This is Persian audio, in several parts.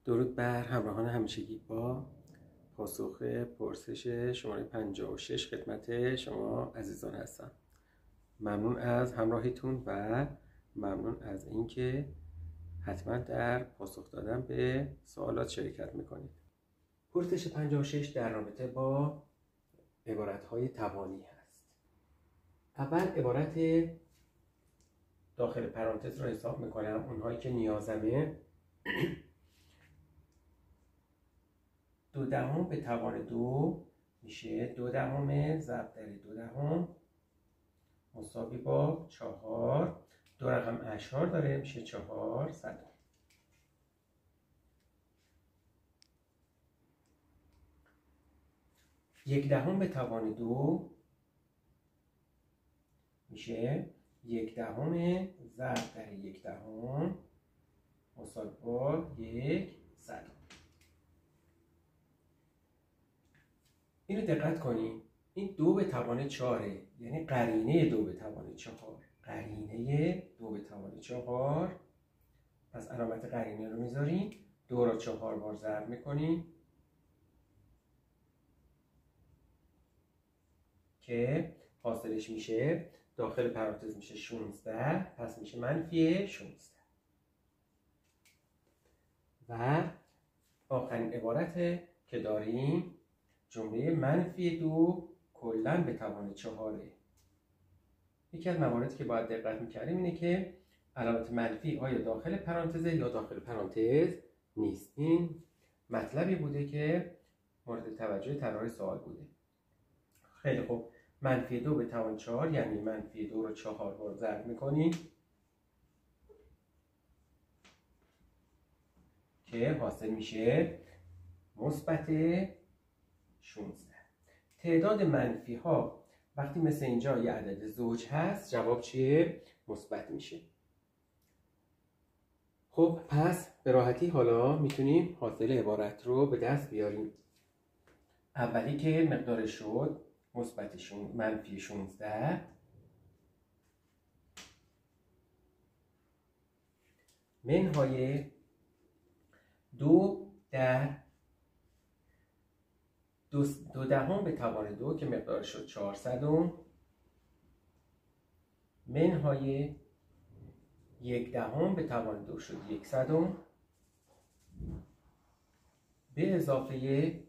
درود بر همراهان همیشگی با پاسخ پرسش شماره 56 خدمت شما عزیزان هستم. ممنون از همراهیتون و ممنون از اینکه حتما در پاسخ دادن به سوالات شرکت میکنید. پرسش 56 در رابطه با عبارت‌های توانی هست. اول عبارت داخل پرانتز رو حساب میکنم، اونهایی که نیازمه. 2 به توان 2 میشه 2 ضرب در 2 مساوی با 4. 2 رقم اشار داره میشه 400. 1/10 به توان 2 میشه 1/10 ضرب در 1/10 مساوی با 100. اینو دقت کنید، این 2 به توان 4 یعنی قرینه 2 به توان 4، قرینه 2 به توان 4. پس علامت قرینه رو میذاریم، 2 رو 4 بار ضرب میکنیم که حاصلش میشه داخل پرانتز میشه 16، پس میشه منفی 16. و آخرین عبارت که داریم جمله منفی 2 کلاً به توان 4. یکی از مواردی که باید دقت میکردیم اینه که علامت منفی آیا داخل پرانتزه یا داخل پرانتز نیست. این مطلبی بوده که مورد توجه طراح سوال بوده. خیلی خوب، منفی 2 به توان 4 یعنی منفی 2 رو 4 بار ضرب میکنیم که حاصل میشه مثبت 16. تعداد منفی ها وقتی مثل اینجا یه عدد زوج هست جواب چیه؟ مثبت میشه. خب پس به راحتی حالا میتونیم حاصل عبارت رو به دست بیاریم. اولی که مقدارش شد مثبت منفی 16 منهای 2 در 2/10 به توان 2 که مقدارش شد 400 منهای 1/10 به توان 2 شد 100 به اضافه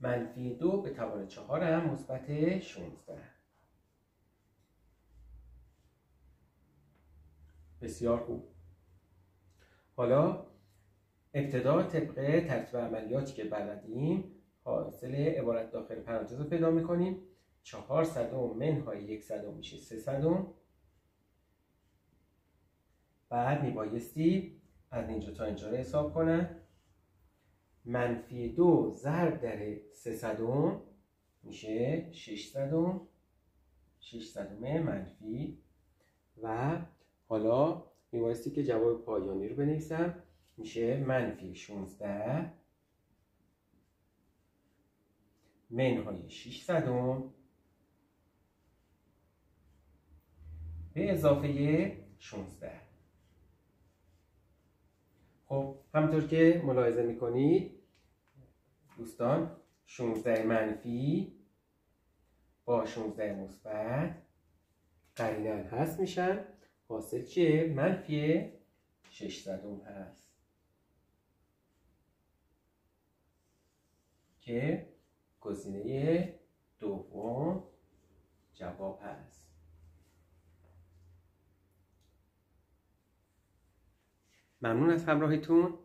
منفی 2 به توان 4 هم مثبت 16. بسیار خوب. حالا ابتدا طبق ترتیب عملیاتی که بلدیم حاصل عبارت داخل پرانتز رو پیدا میکنیم. 400 منهای 100 میشه 300. بعد میبایستی از اینجا تا اینجا رو حساب کنم. منفی 2 ضرب در 300 میشه 600. 600 منفی. و حالا میبایستی که جواب پایانی رو بنویسم، میشه منفی 16 منهای 600 به اضافه 16. خب همونطور که ملاحظه میکنید دوستان، 16 منفی با 16 مثبت قرینه هست میشن. حاصل چیه؟ منفی 600 هست که گزینه دوم جواب هست. ممنون از همراهیتون.